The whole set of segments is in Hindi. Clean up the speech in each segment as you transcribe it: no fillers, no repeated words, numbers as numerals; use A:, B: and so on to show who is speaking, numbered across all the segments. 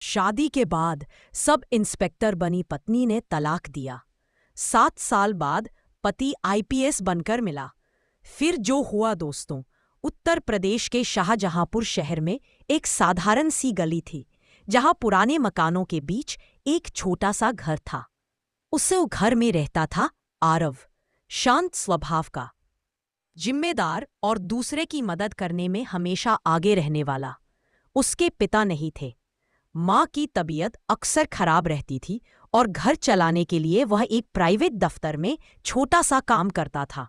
A: शादी के बाद सब इंस्पेक्टर बनी पत्नी ने तलाक दिया। 7 साल बाद पति आईपीएस बनकर मिला। फिर जो हुआ दोस्तों, उत्तर प्रदेश के शाहजहांपुर शहर में एक साधारण सी गली थी जहां पुराने मकानों के बीच एक छोटा सा घर था। उस घर में रहता था आरव, शांत स्वभाव का, जिम्मेदार और दूसरे की मदद करने में हमेशा आगे रहने वाला। उसके पिता नहीं थे। माँ की तबीयत अक्सर खराब रहती थी और घर चलाने के लिए वह एक प्राइवेट दफ्तर में छोटा सा काम करता था।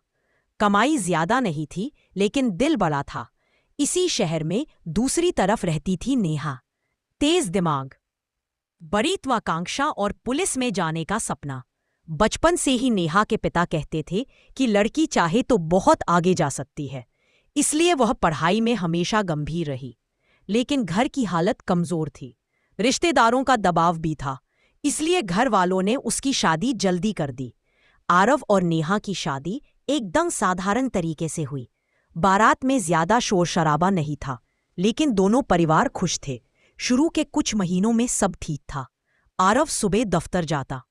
A: कमाई ज्यादा नहीं थी, लेकिन दिल बड़ा था। इसी शहर में दूसरी तरफ रहती थी नेहा, तेज दिमाग, बड़ी त्वाकांक्षा और पुलिस में जाने का सपना। बचपन से ही नेहा के पिता कहते थे कि लड़की चाहे तो बहुत आगे जा सकती है, इसलिए वह पढ़ाई में हमेशा गंभीर रही। लेकिन घर की हालत कमजोर थी, रिश्तेदारों का दबाव भी था, इसलिए घर वालों ने उसकी शादी जल्दी कर दी। आरव और नेहा की शादी एकदम साधारण तरीके से हुई। बारात में ज्यादा शोर शराबा नहीं था, लेकिन दोनों परिवार खुश थे। शुरू के कुछ महीनों में सब ठीक था। आरव सुबह दफ्तर जाता,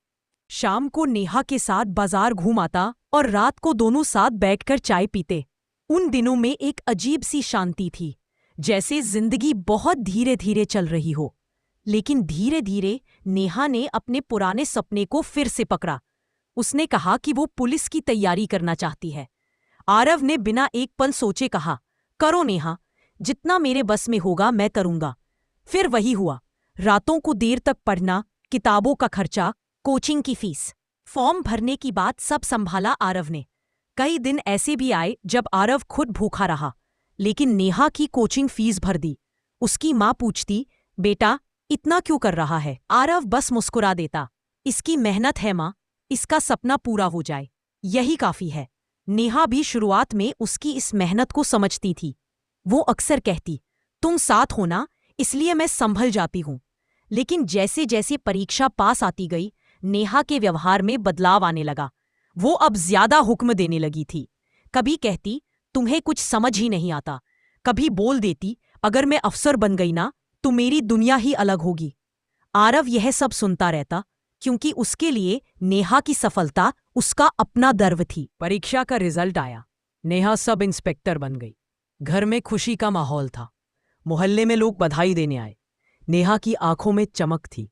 A: शाम को नेहा के साथ बाजार घूम आता और रात को दोनों साथ बैठकर चाय पीते। उन दिनों में एक अजीब सी शांति थी, जैसे जिंदगी बहुत धीरे धीरे चल रही हो। लेकिन धीरे धीरे नेहा ने अपने पुराने सपने को फिर से पकड़ा। उसने कहा कि वो पुलिस की तैयारी करना चाहती है। आरव ने बिना एक पल सोचे कहा, करो नेहा, जितना मेरे बस में होगा मैं करूंगा। फिर वही हुआ। रातों को देर तक पढ़ना, किताबों का खर्चा, कोचिंग की फीस, फॉर्म भरने की बात सब संभाला आरव ने। कई दिन ऐसे भी आए जब आरव खुद भूखा रहा, लेकिन नेहा की कोचिंग फीस भर दी। उसकी माँ पूछती, बेटा इतना क्यों कर रहा है? आरव बस मुस्कुरा देता, इसकी मेहनत है माँ, इसका सपना पूरा हो जाए, यही काफी है। नेहा भी शुरुआत में उसकी इस मेहनत को समझती थी। वो अक्सर कहती, तुम साथ हो ना, इसलिए मैं संभल जाती हूं। लेकिन जैसे जैसे परीक्षा पास आती गई, नेहा के व्यवहार में बदलाव आने लगा। वो अब ज्यादा हुक्म देने लगी थी। कभी कहती, तुम्हें कुछ समझ ही नहीं आता। कभी बोल देती, अगर मैं अफसर बन गई ना तो मेरी दुनिया ही अलग होगी। आरव यह सब सुनता रहता, क्योंकि उसके लिए नेहा की सफलता उसका अपना गर्व थी। परीक्षा का रिजल्ट आया, नेहा सब इंस्पेक्टर बन गई। घर में खुशी का माहौल था। मोहल्ले में लोग बधाई देने आए। नेहा की आंखों में चमक थी,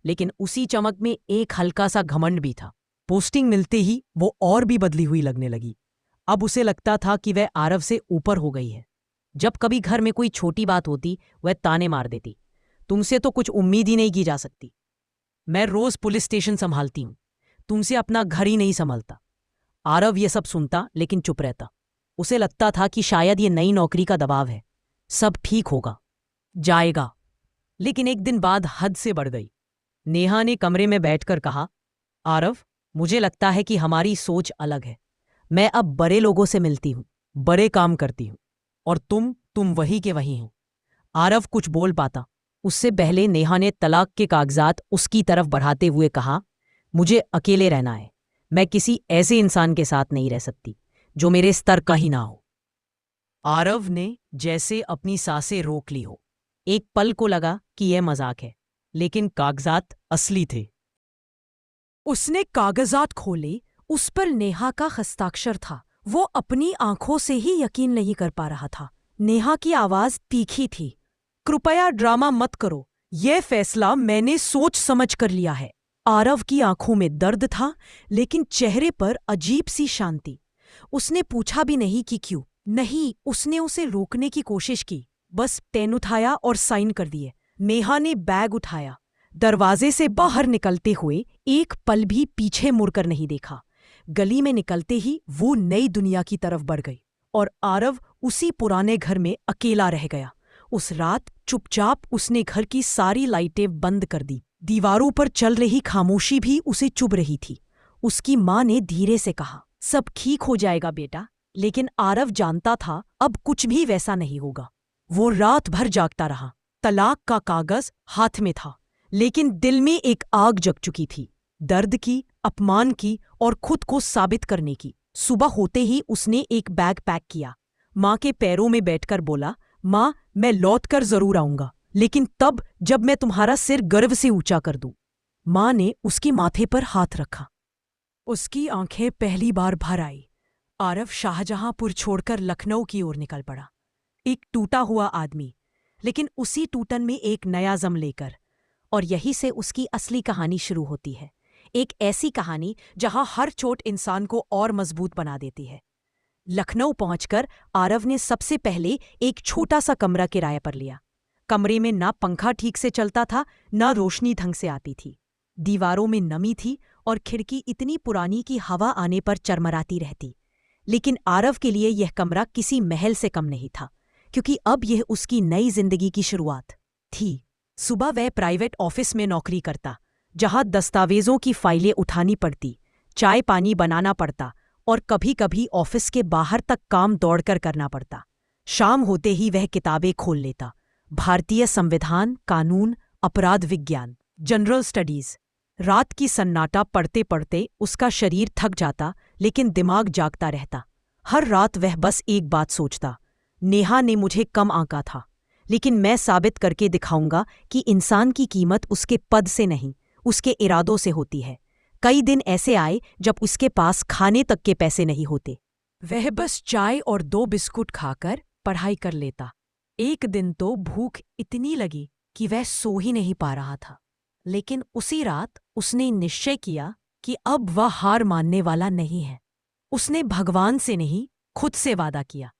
A: लेकिन उसी चमक में एक हल्का सा घमंड भी था। पोस्टिंग मिलते ही वो और भी बदली हुई लगने लगी। अब उसे लगता था कि वह आरव से ऊपर हो गई है। जब कभी घर में कोई छोटी बात होती, वह ताने मार देती, तुमसे तो कुछ उम्मीद ही नहीं की जा सकती। मैं रोज पुलिस स्टेशन संभालती हूं, तुमसे अपना घर ही नहीं संभलता। आरव ये सब सुनता लेकिन चुप रहता। उसे लगता था कि शायद ये नई नौकरी का दबाव है, सब ठीक होगा, जाएगा। लेकिन एक दिन बाद हद से बढ़ गई। नेहा ने कमरे में बैठकर कहा, आरव, मुझे लगता है कि हमारी सोच अलग है। मैं अब बड़े लोगों से मिलती हूं, बड़े काम करती हूं, और तुम वही के वही हो। आरव कुछ बोल पाता, उससे पहले नेहा ने तलाक के कागजात उसकी तरफ बढ़ाते हुए कहा, मुझे अकेले रहना है। मैं किसी ऐसे इंसान के साथ नहीं रह सकती जो मेरे स्तर का ही ना हो। आरव ने जैसे अपनी सांसें रोक ली हो। एक पल को लगा कि यह मजाक है, लेकिन कागजात असली थे। उसने कागजात खोले, उस पर नेहा का हस्ताक्षर था। वो अपनी आंखों से ही यकीन नहीं कर पा रहा था। नेहा की आवाज तीखी थी, कृपया ड्रामा मत करो, यह फैसला मैंने सोच समझ कर लिया है। आरव की आंखों में दर्द था, लेकिन चेहरे पर अजीब सी शांति। उसने पूछा भी नहीं कि क्यों। नहीं, उसने उसे रोकने की कोशिश की, बस पेन उठाया और साइन कर दिए। नेहा ने बैग उठाया, दरवाजे से बाहर निकलते हुए एक पल भी पीछे मुड़कर नहीं देखा। गली में निकलते ही वो नई दुनिया की तरफ बढ़ गई और आरव उसी पुराने घर में अकेला रह गया। उस रात चुपचाप उसने घर की सारी लाइटें बंद कर दी। दीवारों पर चल रही खामोशी भी उसे चुभ रही थी। उसकी माँ ने धीरे से कहा, सब ठीक हो जाएगा बेटा। लेकिन आरव जानता था अब कुछ भी वैसा नहीं होगा। वो रात भर जागता रहा। तलाक का कागज हाथ में था, लेकिन दिल में एक आग जग चुकी थी, दर्द की, अपमान की और खुद को साबित करने की। सुबह होते ही उसने एक बैग पैक किया, माँ के पैरों में बैठकर बोला, माँ मैं लौट कर जरूर आऊंगा, लेकिन तब जब मैं तुम्हारा सिर गर्व से ऊंचा कर दूं। माँ ने उसके माथे पर हाथ रखा। उसकी आंखें पहली बार भर आई। आरव शाहजहांपुर छोड़कर लखनऊ की ओर निकल पड़ा, एक टूटा हुआ आदमी, लेकिन उसी टूटन में एक नया जम लेकर। और यहीं से उसकी असली कहानी शुरू होती है, एक ऐसी कहानी जहां हर चोट इंसान को और मजबूत बना देती है। लखनऊ पहुंचकर आरव ने सबसे पहले एक छोटा सा कमरा किराए पर लिया। कमरे में ना पंखा ठीक से चलता था, ना रोशनी ढंग से आती थी। दीवारों में नमी थी और खिड़की इतनी पुरानी कि हवा आने पर चरमराती रहती। लेकिन आरव के लिए यह कमरा किसी महल से कम नहीं था, क्योंकि अब यह उसकी नई जिंदगी की शुरुआत थी। सुबह वह प्राइवेट ऑफिस में नौकरी करता, जहां दस्तावेजों की फाइलें उठानी पड़ती, चाय पानी बनाना पड़ता और कभी कभी ऑफिस के बाहर तक काम दौड़कर करना पड़ता। शाम होते ही वह किताबें खोल लेता, भारतीय संविधान, कानून, अपराध विज्ञान, जनरल स्टडीज। रात की सन्नाटा पढ़ते पढ़ते उसका शरीर थक जाता, लेकिन दिमाग जागता रहता। हर रात वह बस एक बात सोचता, नेहा ने मुझे कम आंका था, लेकिन मैं साबित करके दिखाऊंगा कि इंसान की कीमत उसके पद से नहीं, उसके इरादों से होती है। कई दिन ऐसे आए जब उसके पास खाने तक के पैसे नहीं होते। वह बस चाय और 2 बिस्कुट खाकर पढ़ाई कर लेता। एक दिन तो भूख इतनी लगी कि वह सो ही नहीं पा रहा था। लेकिन उसी रात उसने निश्चय किया कि अब वह हार मानने वाला नहीं है। उसने भगवान से नहीं, खुद से वादा किया।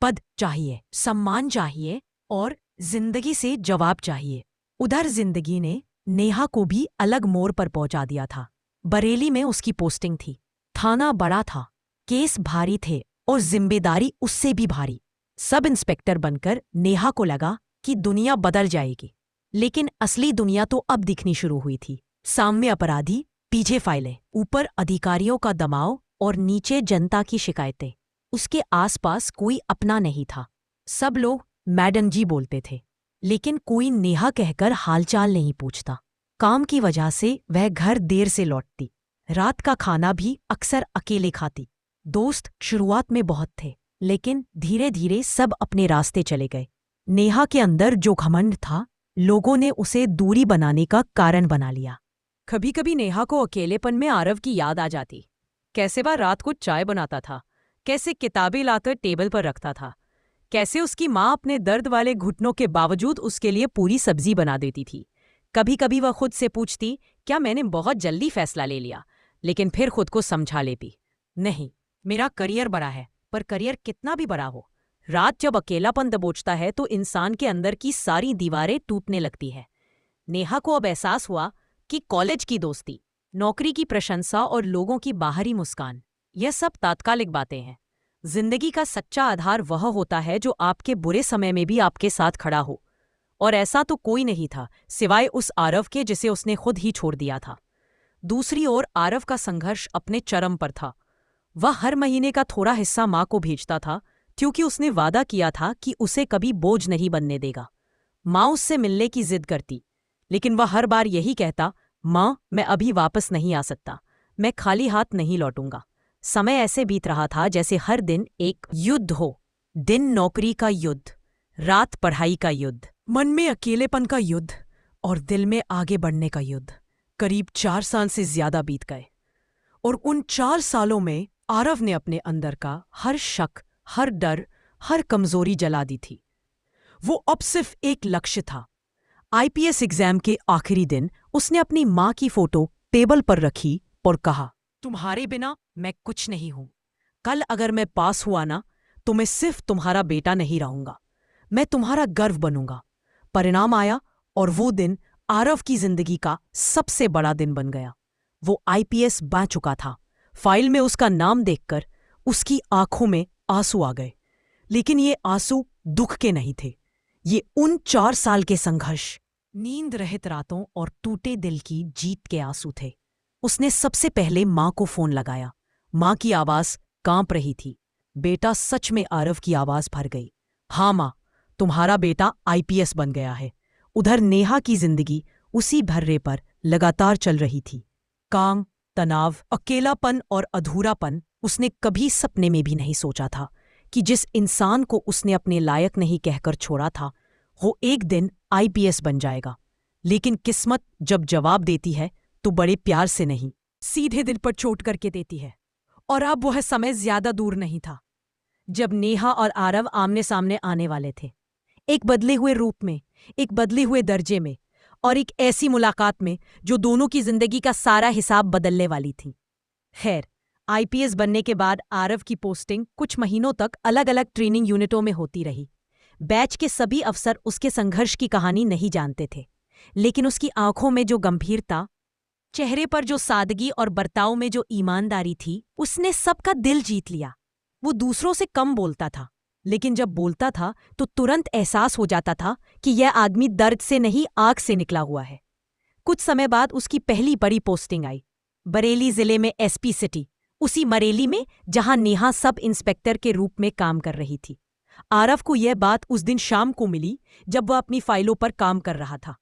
A: पद चाहिए, सम्मान चाहिए और जिंदगी से जवाब चाहिए। उधर जिंदगी ने नेहा को भी अलग मोड़ पर पहुंचा दिया था। बरेली में उसकी पोस्टिंग थी। थाना बड़ा था, केस भारी थे और जिम्मेदारी उससे भी भारी। सब इंस्पेक्टर बनकर नेहा को लगा कि दुनिया बदल जाएगी, लेकिन असली दुनिया तो अब दिखनी शुरू हुई थी। सामने अपराधी, पीछे फाइलें, ऊपर अधिकारियों का दबाव और नीचे जनता की शिकायतें। उसके आसपास कोई अपना नहीं था। सब लोग मैडम जी बोलते थे, लेकिन कोई नेहा कहकर हालचाल नहीं पूछता। काम की वजह से वह घर देर से लौटती, रात का खाना भी अक्सर अकेले खाती। दोस्त शुरुआत में बहुत थे, लेकिन धीरे धीरे सब अपने रास्ते चले गए। नेहा के अंदर जो घमंड था, लोगों ने उसे दूरी बनाने का कारण बना लिया। कभी कभी नेहा को अकेलेपन में आरव की याद आ जाती। कैसे वह रात को चाय बनाता था, कैसे किताबें लाकर टेबल पर रखता था, कैसे उसकी माँ अपने दर्द वाले घुटनों के बावजूद उसके लिए पूरी सब्जी बना देती थी। कभी कभी वह खुद से पूछती, क्या मैंने बहुत जल्दी फैसला ले लिया? लेकिन फिर खुद को समझा लेती, नहीं, मेरा करियर बड़ा है, पर करियर कितना भी बड़ा हो, रात जब अकेलापन दबोचता है तो इंसान के अंदर की सारी दीवारें टूटने लगती है। नेहा को अब एहसास हुआ कि कॉलेज की दोस्ती, नौकरी की प्रशंसा और लोगों की बाहरी मुस्कान, यह सब तात्कालिक बातें हैं। जिंदगी का सच्चा आधार वह होता है जो आपके बुरे समय में भी आपके साथ खड़ा हो। और ऐसा तो कोई नहीं था सिवाय उस आरव के जिसे उसने खुद ही छोड़ दिया था। दूसरी ओर आरव का संघर्ष अपने चरम पर था। वह हर महीने का थोड़ा हिस्सा माँ को भेजता था, क्योंकि उसने वादा किया था कि उसे कभी बोझ नहीं बनने देगा। माँ उससे मिलने की जिद करती, लेकिन वह हर बार यही कहता, माँ मैं अभी वापस नहीं आ सकता, मैं खाली हाथ नहीं लौटूंगा। समय ऐसे बीत रहा था जैसे हर दिन एक युद्ध हो। दिन नौकरी का युद्ध, रात पढ़ाई का युद्ध, मन में अकेलेपन का युद्ध और दिल में आगे बढ़ने का युद्ध। करीब 4 साल से ज्यादा बीत गए और उन 4 सालों में आरव ने अपने अंदर का हर शक, हर डर, हर कमजोरी जला दी थी। वो अब सिर्फ एक लक्ष्य था। आईपीएस एग्जाम के आखिरी दिन उसने अपनी माँ की फोटो टेबल पर रखी और कहा, तुम्हारे बिना मैं कुछ नहीं हूं। कल अगर मैं पास हुआ ना, तो मैं सिर्फ तुम्हारा बेटा नहीं रहूंगा, मैं तुम्हारा गर्व बनूंगा। परिणाम आया और वो दिन आरव की जिंदगी का सबसे बड़ा दिन बन गया। वो आईपीएस बन चुका था। फाइल में उसका नाम देखकर उसकी आंखों में आंसू आ गए, लेकिन ये आंसू दुख के नहीं थे। ये उन 4 साल के संघर्ष, नींद रहित रातों और टूटे दिल की जीत के आंसू थे। उसने सबसे पहले माँ को फोन लगाया। माँ की आवाज कांप रही थी। बेटा, सच में आरव की आवाज भर गई। हाँ माँ, तुम्हारा बेटा आईपीएस बन गया है। उधर नेहा की जिंदगी उसी भर्रे पर लगातार चल रही थी। काम, तनाव, अकेलापन और अधूरापन। उसने कभी सपने में भी नहीं सोचा था कि जिस इंसान को उसने अपने लायक नहीं कहकर छोड़ा था, वो एक दिन आईपीएस बन जाएगा। लेकिन किस्मत जब जवाब देती है तो बड़े प्यार से नहीं, सीधे दिल पर चोट करके देती है। और अब वह समय ज्यादा दूर नहीं था जब नेहा और आरव आमने सामने आने वाले थे। एक बदले हुए रूप में, एक बदले हुए दर्जे में, और एक ऐसी मुलाकात में जो दोनों की जिंदगी का सारा हिसाब बदलने वाली थी। खैर, आईपीएस बनने के बाद आरव की पोस्टिंग कुछ महीनों तक अलग अलग ट्रेनिंग यूनिटों में होती रही। बैच के सभी अफसर उसके संघर्ष की कहानी नहीं जानते थे, लेकिन उसकी आंखों में जो गंभीरता, चेहरे पर जो सादगी और बर्ताव में जो ईमानदारी थी, उसने सबका दिल जीत लिया। वो दूसरों से कम बोलता था, लेकिन जब बोलता था तो तुरंत एहसास हो जाता था कि यह आदमी दर्द से नहीं, आग से निकला हुआ है। कुछ समय बाद उसकी पहली बड़ी पोस्टिंग आई, बरेली जिले में एसपी सिटी, उसी मरेली में जहां नेहा सब इंस्पेक्टर के रूप में काम कर रही थी। आरव को यह बात उस दिन शाम को मिली जब वह अपनी फाइलों पर काम कर रहा था।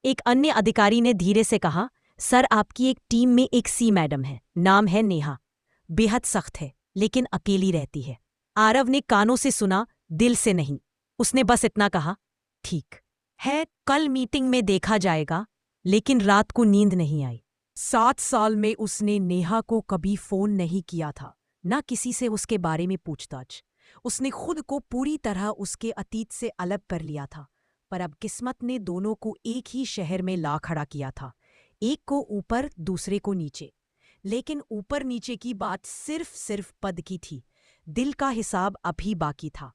A: एक अन्य अधिकारी ने धीरे से कहा, सर, आपकी एक टीम में एक सी मैडम है, नाम है नेहा, बेहद सख्त है लेकिन अकेली रहती है। आरव ने कानों से सुना, दिल से नहीं। उसने बस इतना कहा, ठीक है, कल मीटिंग में देखा जाएगा। लेकिन रात को नींद नहीं आई। 7 साल में उसने नेहा को कभी फोन नहीं किया था, ना किसी से उसके बारे में पूछताछ। उसने खुद को पूरी तरह उसके अतीत से अलग कर लिया था। पर अब किस्मत ने दोनों को एक ही शहर में ला खड़ा किया था, एक को ऊपर, दूसरे को नीचे। लेकिन ऊपर नीचे की बात सिर्फ पद की थी, दिल का हिसाब अभी बाकी था।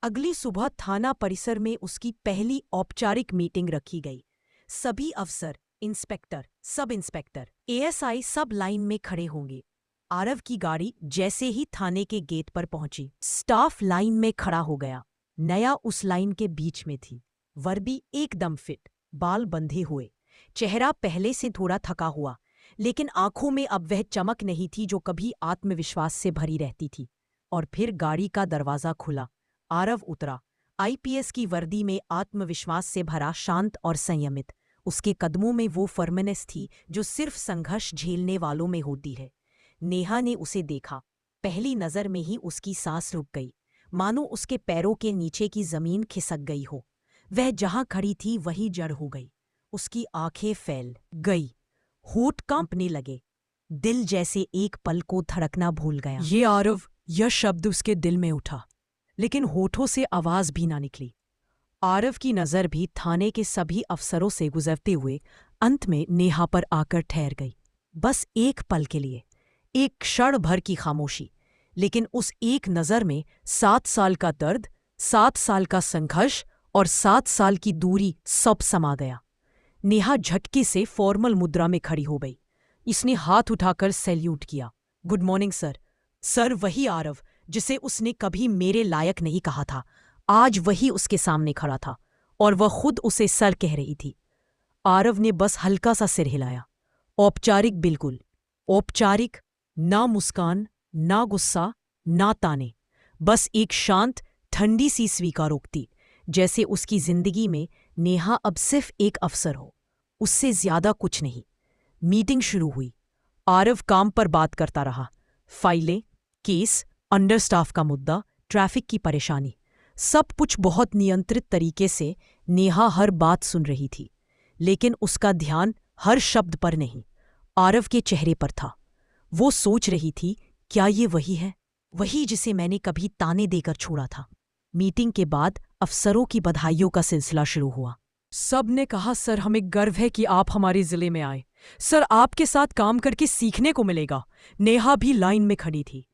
A: अगली सुबह थाना परिसर में उसकी पहली औपचारिक मीटिंग रखी गई। सभी अफसर, इंस्पेक्टर, सब इंस्पेक्टर, एएसआई सब लाइन में खड़े होंगे। आरव की गाड़ी जैसे ही थाने के गेट पर पहुंची, स्टाफ लाइन में खड़ा हो गया। नया उस लाइन के बीच में थी, वर्दी एकदम फिट, बाल बंधे हुए, चेहरा पहले से थोड़ा थका हुआ, लेकिन आंखों में अब वह चमक नहीं थी जो कभी आत्मविश्वास से भरी रहती थी। और फिर गाड़ी का दरवाजा खुला, आरव उतरा, आईपीएस की वर्दी में, आत्मविश्वास से भरा, शांत और संयमित। उसके कदमों में वो फर्मनेस थी जो सिर्फ संघर्ष झेलने वालों में होती है। नेहा ने उसे देखा, पहली नजर में ही उसकी सांस रुक गई, मानो उसके पैरों के नीचे की जमीन खिसक गई हो। वह जहां खड़ी थी वही जड़ हो गई। उसकी आंखें फैल गई, होठ कांपने लगे, दिल जैसे एक पल को धड़कना भूल गया। ये आरव, यह शब्द उसके दिल में उठा, लेकिन होठों से आवाज भी ना निकली। आरव की नजर भी थाने के सभी अफसरों से गुजरते हुए अंत में नेहा पर आकर ठहर गई। बस एक पल के लिए, एक क्षण भर की खामोशी, लेकिन उस एक नजर में 7 साल का दर्द, 7 साल का संघर्ष और 7 साल की दूरी सब समा गया। नेहा झटके से फॉर्मल मुद्रा में खड़ी हो गई। इसने हाथ उठाकर सैल्यूट किया। Good morning sir. सर, वही आरव जिसे उसने कभी मेरे लायक नहीं कहा था, आज वही उसके सामने खड़ा था, और वह खुद उसे सर कह रही थी। आरव ने बस हल्का सा सिर हिलाया। औपचारिक, बिल्कुल औपचारिक, ना मुस्कान, ना गुस्सा, ना ताने, बस एक शांत, ठंडी सी स्वीकारोक्ति, जैसे उसकी जिंदगी में नेहा अब सिर्फ एक अफसर हो, उससे ज्यादा कुछ नहीं। मीटिंग शुरू हुई। आरव काम पर बात करता रहा, फाइलें, केस, अंडरस्टाफ का मुद्दा, ट्रैफिक की परेशानी, सब कुछ बहुत नियंत्रित तरीके से। नेहा हर बात सुन रही थी, लेकिन उसका ध्यान हर शब्द पर नहीं, आरव के चेहरे पर था। वो सोच रही थी, क्या ये वही है, वही जिसे मैंने कभी ताने देकर छोड़ा था। मीटिंग के बाद अफसरों की बधाइयों का सिलसिला शुरू हुआ। सब ने कहा, सर, हमें गर्व है कि आप हमारे जिले में आए। सर, आपके साथ काम करके सीखने को मिलेगा। नेहा भी लाइन में खड़ी थी।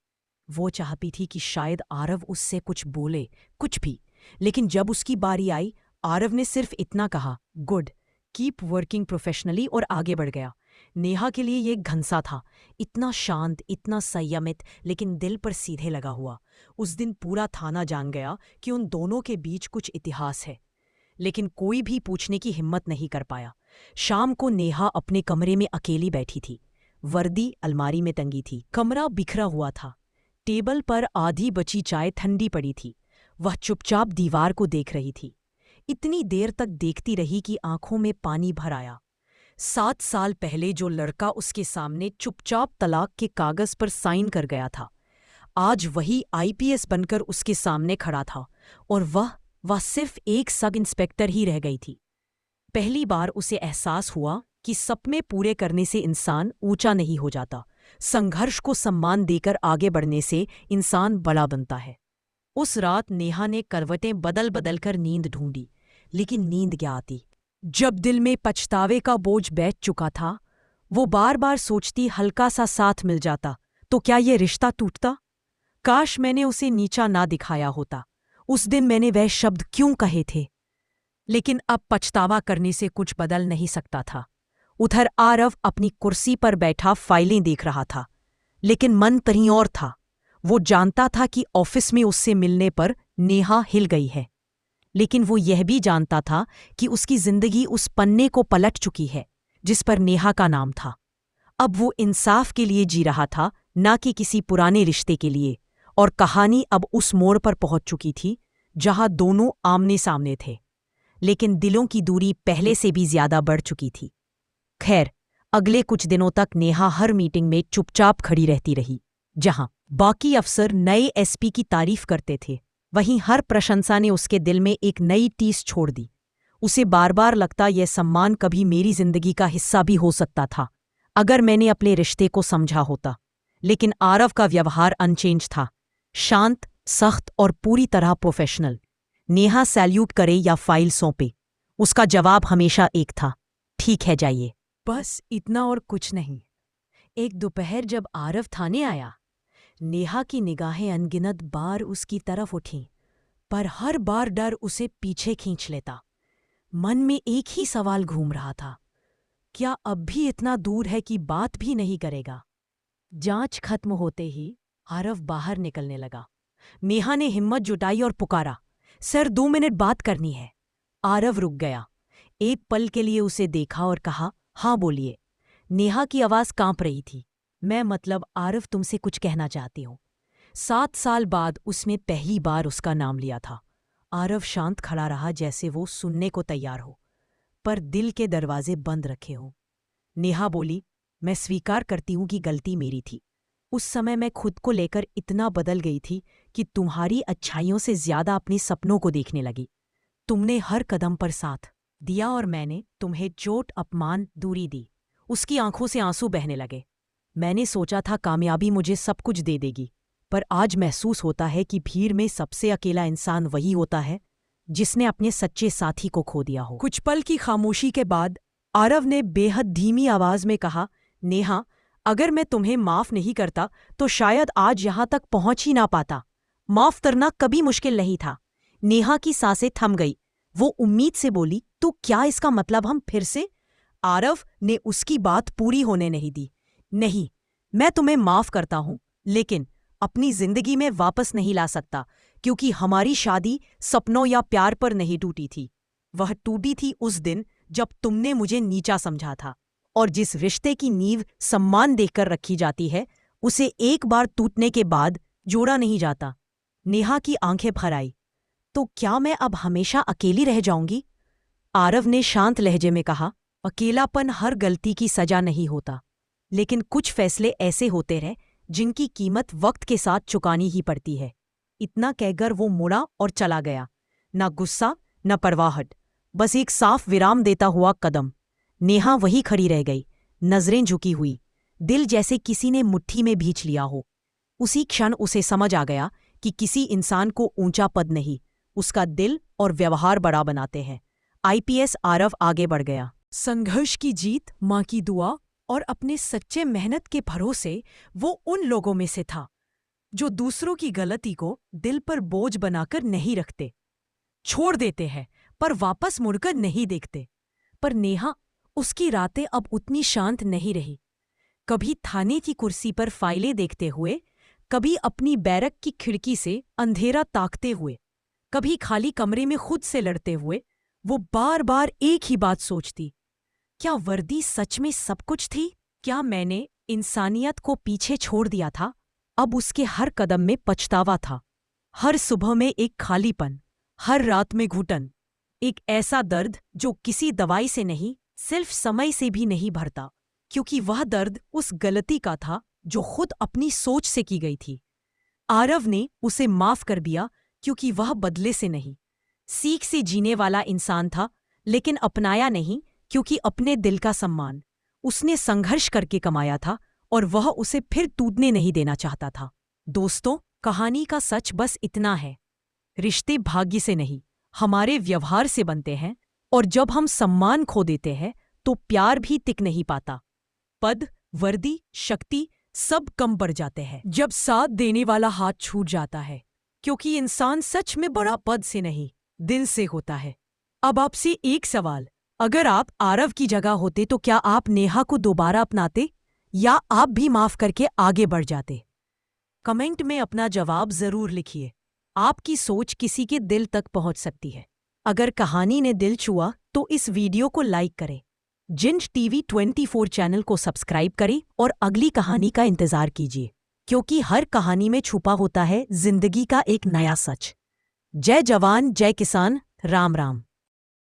A: वो चाहती थी कि शायद आरव उससे कुछ बोले, कुछ भी, लेकिन जब उसकी बारी आई, आरव ने सिर्फ इतना कहा, गुड, कीप वर्किंग प्रोफेशनली, और आगे बढ़ गया। नेहा के लिए ये घनसा था, इतना शांत, इतना संयमित, लेकिन दिल पर सीधे लगा हुआ। उस दिन पूरा थाना जान गया कि उन दोनों के बीच कुछ इतिहास है, लेकिन कोई भी पूछने की हिम्मत नहीं कर पाया। शाम को नेहा अपने कमरे में अकेली बैठी थी। वर्दी अलमारी में टंगी थी, कमरा बिखरा हुआ था, टेबल पर आधी बची चाय ठंडी पड़ी थी। वह चुपचाप दीवार को देख रही थी। इतनी देर तक देखती रही कि आंखों में पानी भर आया। 7 साल पहले जो लड़का उसके सामने चुपचाप तलाक के कागज पर साइन कर गया था, आज वही आईपीएस बनकर उसके सामने खड़ा था, और वह वह सिर्फ एक सब इंस्पेक्टर ही रह गई थी। पहली बार उसे एहसास हुआ कि सपने पूरे करने से इंसान ऊंचा नहीं हो जाता, संघर्ष को सम्मान देकर आगे बढ़ने से इंसान बड़ा बनता है। उस रात नेहा ने करवटें बदल बदल कर नींद ढूंढी, लेकिन नींद क्या आती। जब दिल में पछतावे का बोझ बैठ चुका था, वो बार बार सोचती, हल्का सा साथ मिल जाता तो क्या ये रिश्ता टूटता। काश मैंने उसे नीचा ना दिखाया होता, उस दिन मैंने वह शब्द क्यों कहे थे। लेकिन अब पछतावा करने से कुछ बदल नहीं सकता था। उधर आरव अपनी कुर्सी पर बैठा फाइलें देख रहा था, लेकिन मन कहीं और था। वो जानता था कि ऑफिस में उससे मिलने पर नेहा हिल गई है, लेकिन वो यह भी जानता था कि उसकी जिंदगी उस पन्ने को पलट चुकी है जिस पर नेहा का नाम था। अब वो इंसाफ के लिए जी रहा था, ना कि किसी पुराने रिश्ते के लिए। और कहानी अब उस मोड़ पर पहुंच चुकी थी जहां दोनों आमने सामने थे, लेकिन दिलों की दूरी पहले से भी ज्यादा बढ़ चुकी थी। खैर, अगले कुछ दिनों तक नेहा हर मीटिंग में चुपचाप खड़ी रहती रही। जहां बाकी अफसर नए एसपी की तारीफ करते थे, वहीं हर प्रशंसा ने उसके दिल में एक नई टीस छोड़ दी। उसे बार बार लगता, यह सम्मान कभी मेरी जिंदगी का हिस्सा भी हो सकता था अगर मैंने अपने रिश्ते को समझा होता। लेकिन आरव का व्यवहार अनचेंज था, शांत, सख्त और पूरी तरह प्रोफेशनल। नेहा सैल्यूट करे या फाइल सौंपे, उसका जवाब हमेशा एक था, ठीक है जाइए। बस इतना और कुछ नहीं। एक दोपहर जब आरव थाने आया, नेहा की निगाहें अनगिनत बार उसकी तरफ उठीं, पर हर बार डर उसे पीछे खींच लेता। मन में एक ही सवाल घूम रहा था, क्या अब भी इतना दूर है कि बात भी नहीं करेगा। जांच खत्म होते ही आरव बाहर निकलने लगा। नेहा ने हिम्मत जुटाई और पुकारा, सर 2 मिनट बात करनी है। आरव रुक गया, एक पल के लिए उसे देखा और कहा, हाँ बोलिए। नेहा की आवाज कांप रही थी, मैं मतलब आरव तुमसे कुछ कहना चाहती हूँ। 7 साल बाद उसने पहली बार उसका नाम लिया था। आरव शांत खड़ा रहा, जैसे वो सुनने को तैयार हो, पर दिल के दरवाजे बंद रखे हों। नेहा बोली, मैं स्वीकार करती हूं कि गलती मेरी थी। उस समय मैं खुद को लेकर इतना बदल गई थी कि तुम्हारी अच्छाइयों से ज्यादा अपने सपनों को देखने लगी। तुमने हर कदम पर साथ दिया और मैंने तुम्हें चोट, अपमान, दूरी दी। उसकी आंखों से आंसू बहने लगे। मैंने सोचा था कामयाबी मुझे सब कुछ दे देगी, पर आज महसूस होता है कि भीड़ में सबसे अकेला इंसान वही होता है जिसने अपने सच्चे साथी को खो दिया हो। कुछ पल की खामोशी के बाद आरव ने बेहद धीमी आवाज में कहा, नेहा, अगर मैं तुम्हें माफ नहीं करता तो शायद आज यहां तक पहुंच ही ना पाता। माफ करना कभी मुश्किल नहीं था। नेहा की सांसें थम गई। वो उम्मीद से बोली, तो क्या इसका मतलब हम फिर से? आरव ने उसकी बात पूरी होने नहीं दी। नहीं, मैं तुम्हें माफ करता हूं, लेकिन अपनी जिंदगी में वापस नहीं ला सकता, क्योंकि हमारी शादी सपनों या प्यार पर नहीं टूटी थी। वह टूटी थी उस दिन जब तुमने मुझे नीचा समझा था। और जिस रिश्ते की नींव सम्मान देकर रखी जाती है, उसे एक बार टूटने के बाद जोड़ा नहीं जाता। नेहा की आंखें भर आई। तो क्या मैं अब हमेशा अकेली रह जाऊंगी? आरव ने शांत लहजे में कहा, अकेलापन हर गलती की सजा नहीं होता, लेकिन कुछ फैसले ऐसे होते हैं जिनकी कीमत वक्त के साथ चुकानी ही पड़ती है। इतना कहकर वो मुड़ा और चला गया। न गुस्सा, न परवाहट, बस एक साफ विराम देता हुआ कदम। नेहा वहीं खड़ी रह गई, नजरें झुकी हुई, दिल जैसे किसी ने मुट्ठी में भींच लिया हो। उसी क्षण उसे समझ आ गया कि किसी इंसान को ऊंचा पद नहीं, उसका दिल और व्यवहार बड़ा बनाते हैं। आईपीएस आरव आगे बढ़ गया। संघर्ष की जीत, मां की दुआ और अपने सच्चे मेहनत के भरोसे वो उन लोगों में से था जो दूसरों की गलती को दिल पर बोझ बनाकर नहीं रखते, छोड़ देते हैं पर वापस मुड़कर नहीं देखते। पर नेहा, उसकी रातें अब उतनी शांत नहीं रही। कभी थाने की कुर्सी पर फाइलें देखते हुए, कभी अपनी बैरक की खिड़की से अंधेरा ताकते हुए, कभी खाली कमरे में खुद से लड़ते हुए, वो बार बार एक ही बात सोचती, क्या वर्दी सच में सब कुछ थी? क्या मैंने इंसानियत को पीछे छोड़ दिया था? अब उसके हर कदम में पछतावा था, हर सुबह में एक खालीपन, हर रात में घुटन, एक ऐसा दर्द जो किसी दवाई से नहीं, सिर्फ समय से भी नहीं भरता, क्योंकि वह दर्द उस गलती का था जो खुद अपनी सोच से की गई थी। आरव ने उसे माफ कर दिया क्योंकि वह बदले से नहीं, सीख से जीने वाला इंसान था, लेकिन अपनाया नहीं क्योंकि अपने दिल का सम्मान उसने संघर्ष करके कमाया था और वह उसे फिर टूटने नहीं देना चाहता था। दोस्तों, कहानी का सच बस इतना है, रिश्ते भाग्य से नहीं, हमारे व्यवहार से बनते हैं, और जब हम सम्मान खो देते हैं तो प्यार भी टिक नहीं पाता। पद, वर्दी, शक्ति सब कम पड़ जाते हैं जब साथ देने वाला हाथ छूट जाता है, क्योंकि इंसान सच में बड़ा पद से नहीं, दिल से होता है। अब आपसे एक सवाल, अगर आप आरव की जगह होते तो क्या आप नेहा को दोबारा अपनाते या आप भी माफ करके आगे बढ़ जाते? कमेंट में अपना जवाब जरूर लिखिए। आपकी सोच किसी के दिल तक पहुंच सकती है। अगर कहानी ने दिल छुआ तो इस वीडियो को लाइक करें, जिंज टीवी 24 चैनल को सब्सक्राइब करें और अगली कहानी का इंतजार कीजिए, क्योंकि हर कहानी में छुपा होता है जिंदगी का एक नया सच। जय जवान, जय किसान, राम राम।